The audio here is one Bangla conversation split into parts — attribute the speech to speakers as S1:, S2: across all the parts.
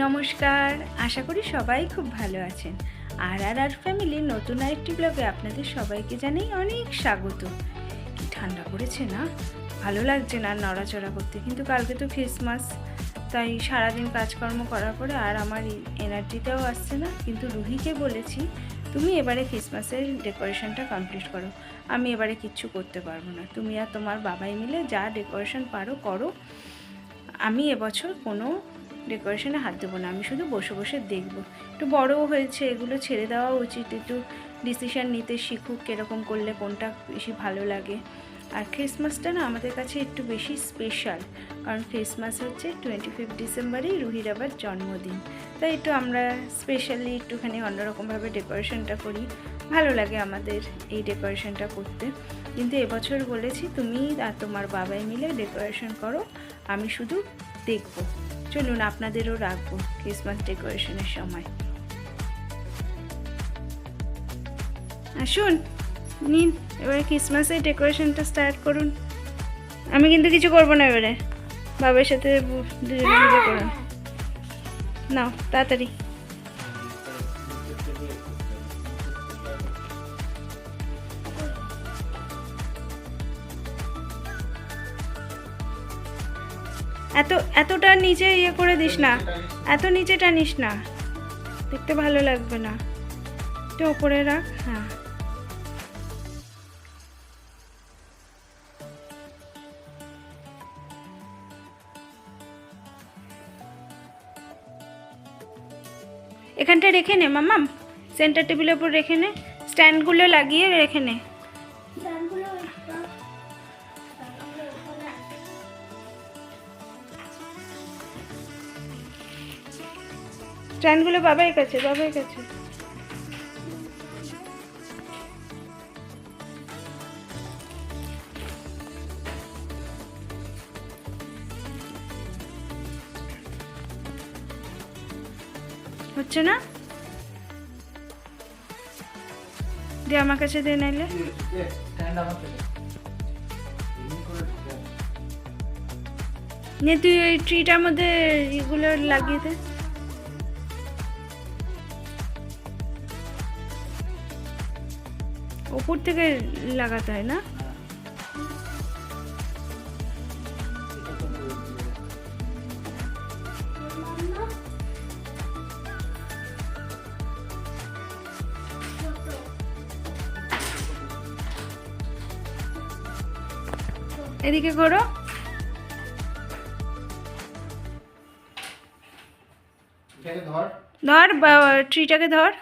S1: নমস্কার, আশা করি সবাই খুব ভালো আছেন। আর ফ্যামিলির নতুন আরেকটি ব্লগে আপনাদের সবাইকে জানাই অনেক স্বাগত। কি ঠান্ডা পড়েছে না, ভালো লাগছে না নড়াচড়া করতে। কিন্তু কালকে তো ক্রিসমাস, তাই সারাদিন কাজকর্ম করার পরে আর আমার এনার্জিটাও আসছে না। কিন্তু রুহিকে বলেছি, তুমি এবারে ক্রিসমাসের ডেকোরেশনটা কমপ্লিট করো, আমি এবারে কিচ্ছু করতে পারবো না, তুমি আর তোমার বাবাই মিলে যা ডেকোরেশন পারো করো, আমি এবছর কোনো ডেকোরেশনে হাত দেবো না, আমি শুধু বসে বসে দেখবো। একটু বড়ও হয়েছে, এগুলো ছেড়ে দেওয়া উচিত, একটু ডিসিশান নিতে শিখুক, কীরকম করলে কোনটা বেশি ভালো লাগে। আর ক্রিসমাসটা না আমাদের কাছে একটু বেশি স্পেশাল, কারণ ক্রিসমাস হচ্ছে 25 ডিসেম্বরেই রুহির আবার জন্মদিন, তাই একটু আমরা স্পেশালি একটুখানি অন্যরকমভাবে ডেকোরেশনটা করি। ভালো লাগে আমাদের এই ডেকোরেশনটা করতে। কিন্তু এবছর বলেছি, তুমি আর তোমার বাবাই মিলে ডেকোরেশন করো, আমি শুধু দেখবো। চলুন আপনাদেরও রাখবো ক্রিসমাস ডেকোরেশনের সময়। আসুন, নিন এবারে ক্রিসমাসের ডেকোরেশনটা স্টার্ট করুন। আমি কিন্তু কিছু করবো না, এবারে বাবার সাথে দুজনে মিলে করুন। নাও তাড়াতাড়ি। এতটা নিচে ইয়ে করে দিস না, এত নিচে টানিস না, দেখতে ভালো লাগবে না, একটু ওপরে রাখ। হ্যাঁ, এখানটা রেখে নে মাম্মাম, সেন্টার টেবিলের উপর রেখে নে, স্ট্যান্ডগুলো লাগিয়ে রেখে নে। স্ট্যান্ডগুলো বাবার কাছে, বাবার কাছে। হচ্ছে না, দে আমার কাছে, দে নাইলে। নে তুই ওই ট্রিটার মধ্যে এগুলো লাগিয়ে দে। উপর থেকে লাগাতে হয় না? এদিকে করো। ধর ট্রিটাকে ধর।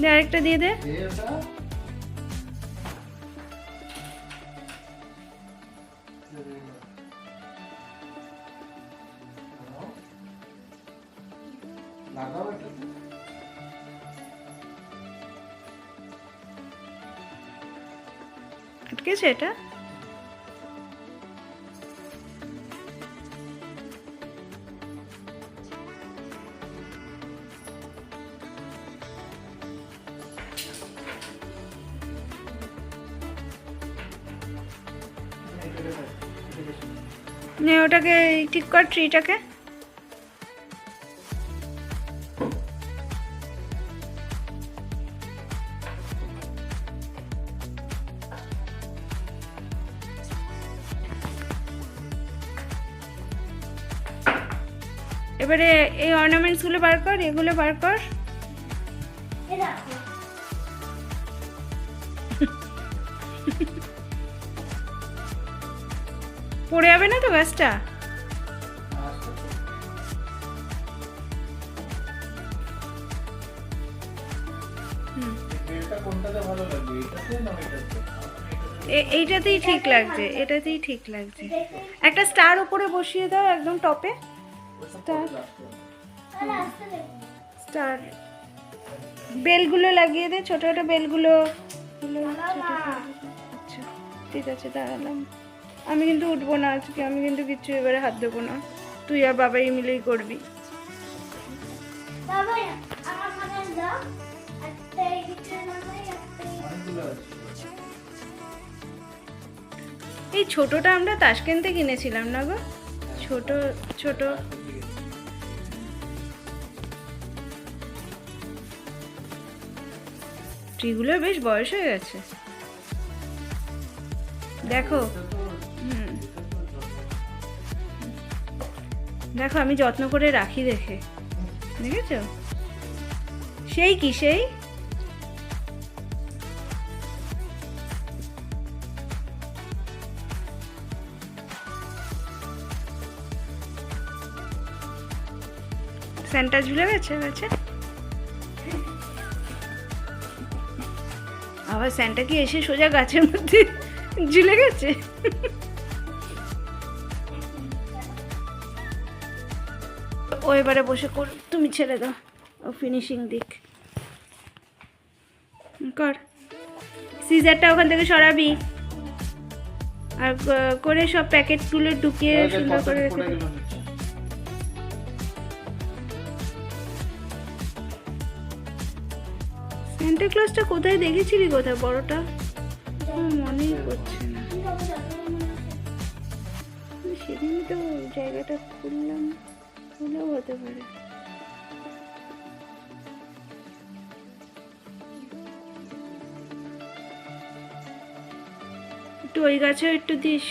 S1: দে আরেকটা দিয়ে দে। আটকেছে এটা? নে ওটাকে ঠিক কর, ট্রিটাকে। এবারে এই অর্নামেন্টসগুলো বার কর, এগুলো বার কর। পড়ে যাবে না তো গাছটা? এইটাতেই ঠিক লাগছে, এটাতেই ঠিক লাগছে। একটা স্টার উপরে বসিয়ে দাও, একদম টপে। স্টার, স্টার বেলগুলো লাগিয়ে দে, ছোট ছোট বেলগুলো। আচ্ছা ঠিক আছে, দাঁড়ালাম। আমি কিন্তু উঠবো না আজকে, আমি কিন্তু কিচ্ছু এবারে হাত দেবো না। তুই আর বাবাই মিলেই করবি। এই ছোটটা আমরা তাশকেন্তে কিনেছিলাম না গো, ছোট ছোট। ট্রিগুলো বেশ বয়স হয়ে গেছে দেখো। দেখো আমি যত্ন করে রাখি, দেখেছো সেই কি সেই। সেন্টার ঝুলে গেছে আবার স্যান্টা কি এসে সোজা গাছের মধ্যে ঝুলে গেছে? ও এবারে বসে কর, তুমি ছেড়ে দাও, ও ফিনিশিং দিক কর। সিজারটা ওখান থেকে সরাবি আর করে সব প্যাকেটগুলো ঢুকিয়ে সুন্দর করে রেখে দে। সান্টা ক্লজটা কোথায় দেখেছিলি, কোথায় বড়টা মনেই করছে না। সেদিন তো জায়গাটা খুললাম, খুলেও হতে পারে। একটু ওই গাছেও একটু দিস,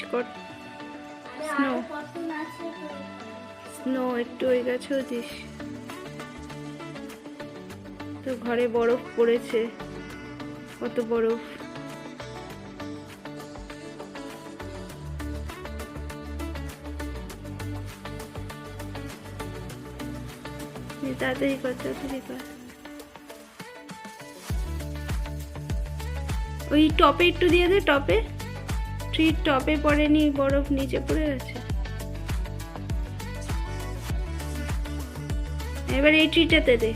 S1: স্নো একটু ওই গাছেও দিস। তো ঘরে বরফ পড়েছে, কত বরফ। তাড়াতাড়ি কর। ওই টপে একটু দিয়ে দে, টপে ট্রির টপে পড়েনি বরফ, নিচে পড়ে গেছে। এবার এই ট্রিটাতে দে,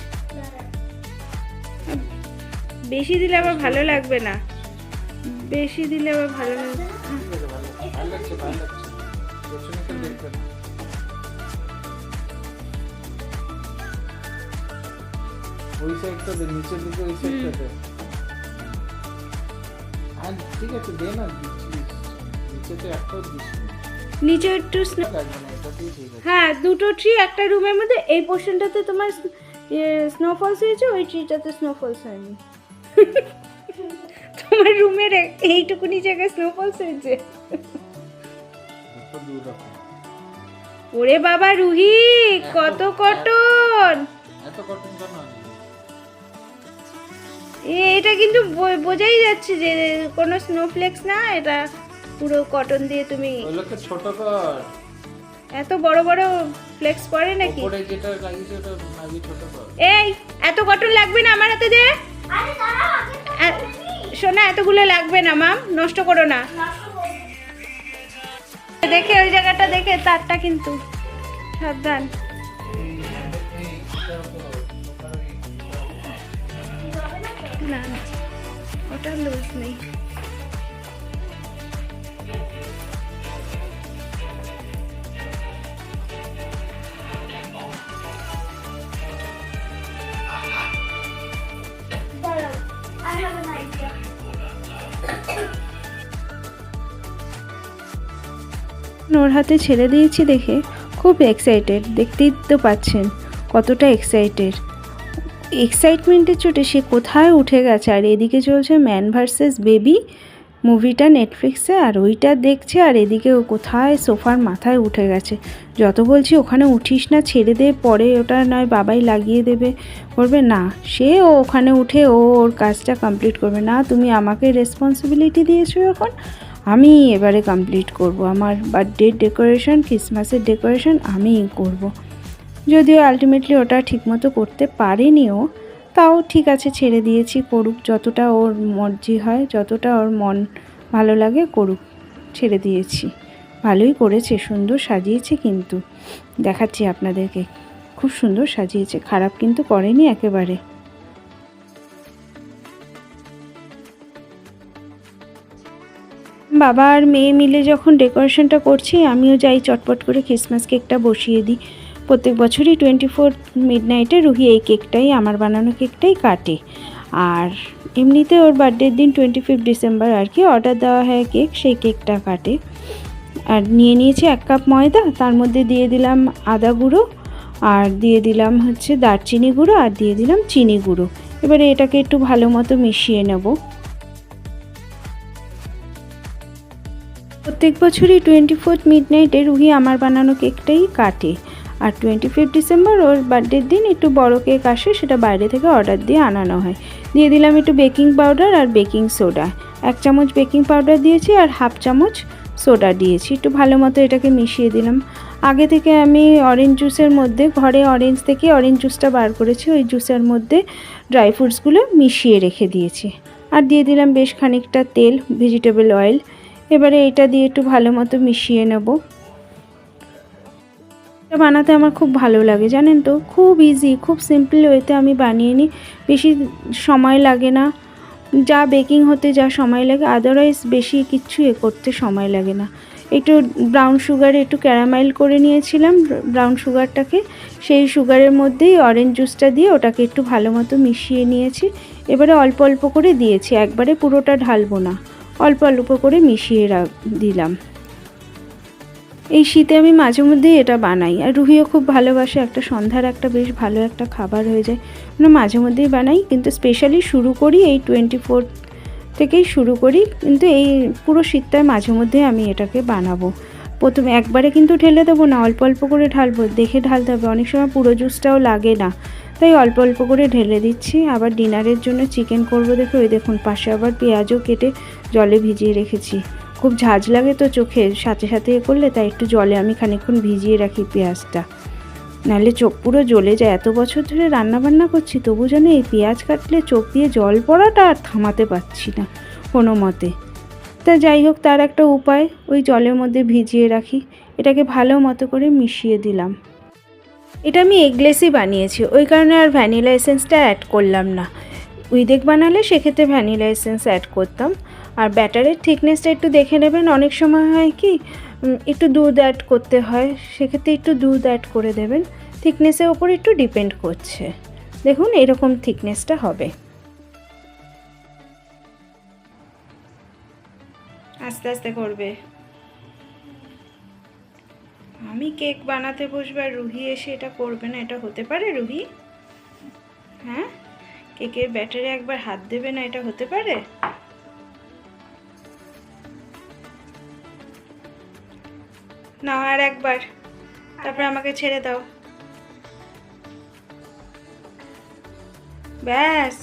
S1: বেশি দিলে আবার ভালো লাগবে না, বেশি দিলে আবার ভালো লাগবে।
S2: ওই সাইডটা দে, নিচের দিকে ওই সাইডটাতে। আর ঠিক আছে দে না, নিচেতে একটাও দিস না,
S1: নিচে একটু স্নো
S2: লাগবে না, এটাতেই ঠিক আছে।
S1: হ্যাঁ, দুটো ট্রি একটা রুমের মধ্যে। এই পোর্শনটাতে তোমার স্নোফলস হয়েছে, ওই ট্রিটাতে স্নোফলস হয়নি। তোমার রুমের এইটুকুনি জায়গায় স্নোফলস হয়েছে। ওরে বাবা রুহি, কত কটন!
S2: এত কটন কেন আনলি?
S1: এটা কিন্তু বোঝাই যাচ্ছে যে কোনো স্নোফ্লেক্স না, এটা পুরো কটন দিয়ে তুমি।
S2: ওগুলোকে ছোট কর,
S1: এত বড় বড় ফ্লেক্স পড়ে নাকি?
S2: উপরে যেটা লাগিয়েছে ওটা নাকি ছোট কর।
S1: এই এত কটন লাগবে না, আমার হাতে দে। শোনা, এতগুলো লাগবে না মাম, নষ্ট করো না। দেখে ওই জায়গাটা দেখে, তারটা কিন্তু সাবধান। না না, ওটা লুজ নেই। ওর হাতে ছেড়ে দিয়েছি দেখে খুব এক্সাইটেড, দেখতেই তো পাচ্ছেন কতটা এক্সাইটমেন্টের চোটে সে কোথায় উঠে গেছে। আর এদিকে চলছে ম্যান ভার্সেস বেবি মুভিটা নেটফ্লিক্সে, আর ওইটা দেখছে, আর এদিকে ও কোথায় সোফার মাথায় উঠে গেছে। যত বলছি ওখানে উঠিস না, ছেড়ে দে, পরে ওটা নয় বাবাই লাগিয়ে দেবে, করবে না। সে ও ওখানে উঠে ওর কাজটা কমপ্লিট করবে না। তুমি আমাকে রেসপন্সিবিলিটি দিয়েছো, এখন আমি এবারে কমপ্লিট করব। আমার বার্থডের ডেকোরেশন, ক্রিসমাসের ডেকোরেশন আমিই করব। যদিও আলটিমেটলি ওটা ঠিকমতো করতে পারেনিও, তাও ঠিক আছে, ছেড়ে দিয়েছি, করুক, যতটা ওর মর্জি হয়, যতটা ওর মন ভালো লাগে করুক, ছেড়ে দিয়েছি। ভালোই করেছে, সুন্দর সাজিয়েছে, কিন্তু দেখাচ্ছি আপনাদেরকে, খুব সুন্দর সাজিয়েছে, খারাপ কিন্তু করেনি একেবারে। বাবা আর মেয়ে মিলে যখন ডেকোরেশনটা করছি আমিও যাই চটপট করে ক্রিসমাস কেকটা বসিয়ে দিই। প্রত্যেক বছরই 24 মিডনাইটে রুহি এই কেকটাই, আমার বানানো কেকটাই কাটে। আর এমনিতে ওর বার্থডের দিন 25 ডিসেম্বর আর কি অর্ডার দেওয়া হয় কেক, সেই কেকটা কাটে। আর নিয়ে নিয়েছি 1 কাপ ময়দা, তার মধ্যে দিয়ে দিলাম আদা গুঁড়ো, আর দিয়ে দিলাম হচ্ছে দারচিনি গুঁড়ো, আর দিয়ে দিলাম চিনি গুঁড়ো। এবারে এটাকে একটু ভালো মতো মিশিয়ে নেব। প্রত্যেক বছরই 24 মিডনাইটে রুহি আমার বানানো কেকটাই কাটে। আর 25 ডিসেম্বর ওর বার্থডের দিন একটু বড় কেক আসে, সেটা বাইরে থেকে অর্ডার দিয়ে আনানো হয়। দিয়ে দিলাম একটু বেকিং পাউডার আর বেকিং সোডা। 1 চামচ বেকিং পাউডার দিয়েছি আর 1/2 চামচ সোডা দিয়েছি। একটু ভালো মতো এটাকে মিশিয়ে দিলাম। আগে থেকে আমি অরেঞ্জ জুসের মধ্যে, ঘরে অরেঞ্জ থেকে অরেঞ্জ জুসটা বার করেছি, ওই জুসের মধ্যে ড্রাই ফ্রুটসগুলো মিশিয়ে রেখে দিয়েছি। আর দিয়ে দিলাম বেশ খানিকটা তেল, ভেজিটেবল অয়েল। এবারে এটা দিয়ে একটু ভালো মতো মিশিয়ে নেব। এটা বানাতে আমার খুব ভালো লাগে, জানেন তো, খুব ইজি, খুব সিম্পল ওয়েতে আমি বানিয়ে নিই। বেশি সময় লাগে না, যা বেকিং হতে যা সময় লাগে আদারওয়াইজ বেশি কিচ্ছু করতে সময় লাগে না। একটু ব্রাউন সুগারে একটু ক্যারামেল করে নিয়েছিলাম ব্রাউন সুগারটাকে, সেই সুগারের মধ্যেই অরেঞ্জ জুসটা দিয়ে ওটাকে একটু ভালো মতো মিশিয়ে নিয়েছি। এবারে অল্প অল্প করে দিয়েছি, একবারে পুরোটা ঢালবো না, অল্প অল্প করে মিশিয়ে দিলাম। এই শীতে আমি মাঝে মধ্যেই এটা বানাই, আর রুহিও খুব ভালোবাসে। একটা সন্ধ্যার একটা বেশ ভালো একটা খাবার হয়ে যায়, মানে মাঝে মধ্যেই বানাই। কিন্তু স্পেশালি শুরু করি এই 24 থেকেই শুরু করি, কিন্তু এই পুরো শীতটায় মাঝে মধ্যেই আমি এটাকে বানাবো। প্রথমে একবারে কিন্তু ঢেলে দেবো না, অল্প অল্প করে ঢালবো, দেখে ঢালতে হবে। অনেক সময় পুরো জুসটাও লাগে না, তাই অল্প অল্প করে ঢেলে দিচ্ছি। আবার ডিনারের জন্য চিকেন করবো দেখে, ওই দেখুন পাশে আবার পেঁয়াজও কেটে জলে ভিজিয়ে রেখেছি। খুব ঝাঁজ লাগে তো চোখে সাথে সাথে করলে, তাই একটু জলে আমি খানিকক্ষণ ভিজিয়ে রাখি পেঁয়াজটা, নাহলে চোখ পুরো জ্বলে যায়। এত বছর ধরে রান্নাবান্না করছি, তবু যেন এই পেঁয়াজ কাটলে চোখ দিয়ে জল পড়াটা আর থামাতে পারছি না কোনো মতে। তা যাই হোক, তার একটা উপায়, ওই জলের মধ্যে ভিজিয়ে রাখি। এটাকে ভালো মতো করে মিশিয়ে দিলাম। এটা আমি এগলেসই বানিয়েছি, ওই কারণে আর ভ্যানিলা এসেন্সটা অ্যাড করলাম না। উইদেক বানালে সেক্ষেত্রে ভ্যানিলা এসেন্স অ্যাড করতাম। আর ব্যাটারের থিকনেসটা একটু দেখে নেবেন, অনেক সময় হয় কি একটু দুধ অ্যাড করতে হয়, সেক্ষেত্রে একটু দুধ অ্যাড করে দেবেন। থিকনেসের ওপর একটু ডিপেন্ড করছে। দেখুন এরকম থিকনেসটা হবে। আস্তে আস্তে করবে। আমি কেক বানাতে বসবো আর রুহি এসে এটা করবে না, এটা হতে পারে রুহি? হ্যাঁ, কেকের ব্যাটারে একবার হাত দেবে না, এটা হতে পারে? না, আর একবার, তারপর আমাকে ছেড়ে দাও, ব্যাস।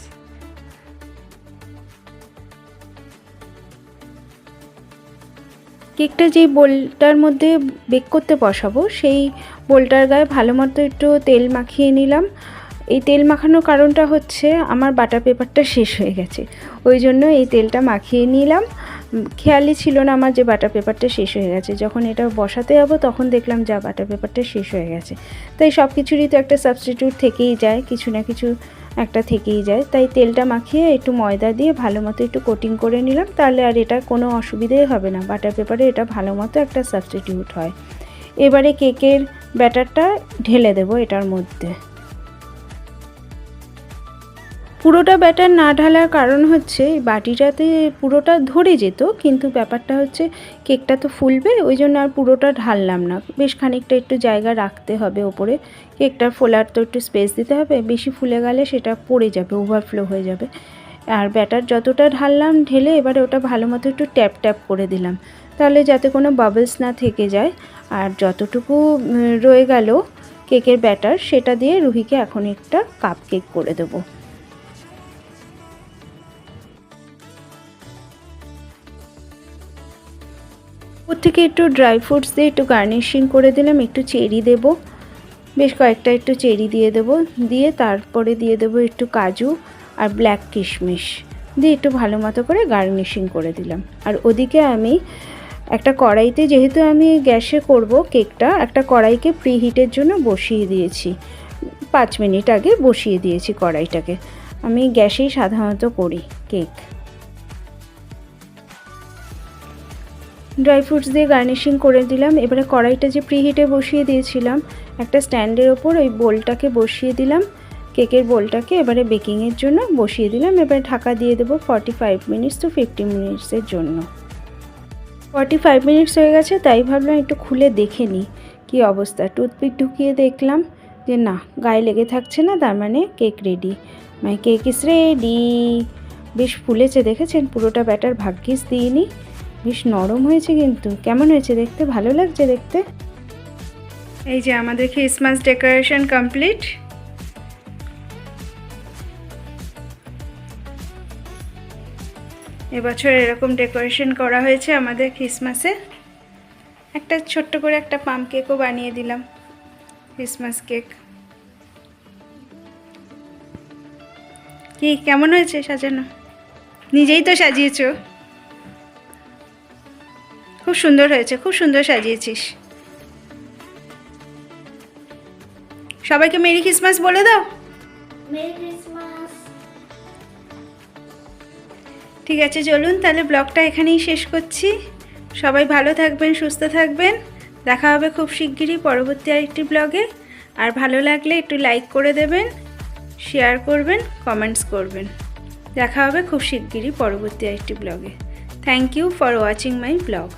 S1: কেকটা যেই বোলটার মধ্যে বেক করতে বসাবো, সেই বোলটার গায়ে ভালো মতো একটু তেল মাখিয়ে নিলাম। এই তেল মাখানোর কারণটা হচ্ছে আমার বাটার পেপারটা শেষ হয়ে গেছে, ওই জন্য এই তেলটা মাখিয়ে নিলাম। খেয়ালই ছিল না আমার যে বাটার পেপারটা শেষ হয়ে গেছে। যখন এটা বসাতে যাবো তখন দেখলাম যা বাটার পেপারটা শেষ হয়ে গেছে। তাই সব কিছুরই তো একটা সাবস্টিটিউট থেকেই যায়, কিছু না কিছু একটা থেকেই যায়। তাই তেলটা মাখিয়ে একটু ময়দা দিয়ে ভালো মতো একটু কোটিং করে নিলাম, তাহলে আর এটা কোনো অসুবিধাই হবে না। বাটার পেপারে এটা ভালো মতো একটা সাবস্টিটিউট হয়। এবারে কেকের ব্যাটারটা ঢেলে দেবো এটার মধ্যে। পুরোটা ব্যাটার না ঢালার কারণ হচ্ছে বাটিটাতে পুরোটা ধরে যেত, কিন্তু ব্যাপারটা হচ্ছে কেকটা তো ফুলবে, ওই জন্য আর পুরোটা ঢাললাম না। বেশ খানিকটা একটু জায়গা রাখতে হবে ওপরে, কেকটার ফোলার তো একটু স্পেস দিতে হবে। বেশি ফুলে গেলে সেটা পড়ে যাবে, ওভারফ্লো হয়ে যাবে। আর ব্যাটার যতটা ঢাললাম ঢেলে এবারে ওটা ভালো মতো একটু ট্যাপ ট্যাপ করে দিলাম, তাহলে যাতে কোনো বাবলস না থেকে যায়। আর যতটুকু রয়ে গেল কেকের ব্যাটার, সেটা দিয়ে রুহিকে এখন একটা কাপ কেক করে দেবো। ওর থেকে একটু ড্রাই ফ্রুটস দিয়ে একটু গার্নিশিং করে দিলাম, একটু চেরি দেব, বেশ কয়েকটা একটু চেরি দিয়ে দেবো, দিয়ে তারপরে দিয়ে দেবো একটু কাজু আর ব্ল্যাক কিশমিশ দিয়ে একটু ভালো মতো করে গার্নিশিং করে দিলাম। আর ওদিকে আমি একটা কড়াইতে, যেহেতু আমি গ্যাসে করব কেকটা, একটা কড়াইকে প্রিহিটের জন্য বসিয়ে দিয়েছি। 5 মিনিট আগে বসিয়ে দিয়েছি কড়াইটাকে। আমি গ্যাসেই সাধারণত করি কেক। ড্রাই ফ্রুটস দিয়ে গার্নিশিং করে দিলাম। এবারে কড়াইটা যে প্রিহিটে বসিয়ে দিয়েছিলাম একটা স্ট্যান্ডের ওপর ওই বোলটাকে বসিয়ে দিলাম, কেকের বোলটাকে এবারে বেকিংয়ের জন্য বসিয়ে দিলাম। এবারে ঢাকা দিয়ে দেবো 45 মিনিটস টু 50 মিনিটসের জন্য। 45 মিনিটস হয়ে গেছে, তাই ভাবলাম একটু খুলে দেখে নিই কী অবস্থা। টুথপিক ঢুকিয়ে দেখলাম যে না, গায়ে লেগে থাকছে না, তার মানে cake ready. My cake is ready. বেশ ফুলেছে, দেখেছেন? পুরোটা ব্যাটার ভাগ্যিস দিইনি। বেশ নরম হয়েছে কিন্তু। কেমন হয়েছে দেখতে? ভালো লাগছে দেখতে। এই যে আমাদের ক্রিসমাস ডেকোরেশন কমপ্লিট। এবছর এরকম ডেকোরেশন করা হয়েছে আমাদের ক্রিসমাসে। একটা ছোট্ট করে একটা পাম কেকও বানিয়ে দিলাম, ক্রিসমাস কেক। কি কেমন হয়েছে সাজানো? নিজেই তো সাজিয়েছো। খুব সুন্দর হয়েছে, খুব সুন্দর সাজিয়েছিস। সবাইকে মেরি ক্রিসমাস বলে দাও।
S3: Merry Christmas.
S1: ঠিক আছে, চলুন তাহলে ব্লগটা এখানেই শেষ করছি। সবাই ভালো থাকবেন, সুস্থ থাকবেন। দেখা হবে খুব শিগগিরই পরবর্তী আরেকটি ব্লগে। আর ভালো লাগলে একটু লাইক করে দেবেন, শেয়ার করবেন, কমেন্টস করবেন। দেখা হবে খুব শিগগিরই পরবর্তী আরেকটি ব্লগে। Thank you for watching my blog.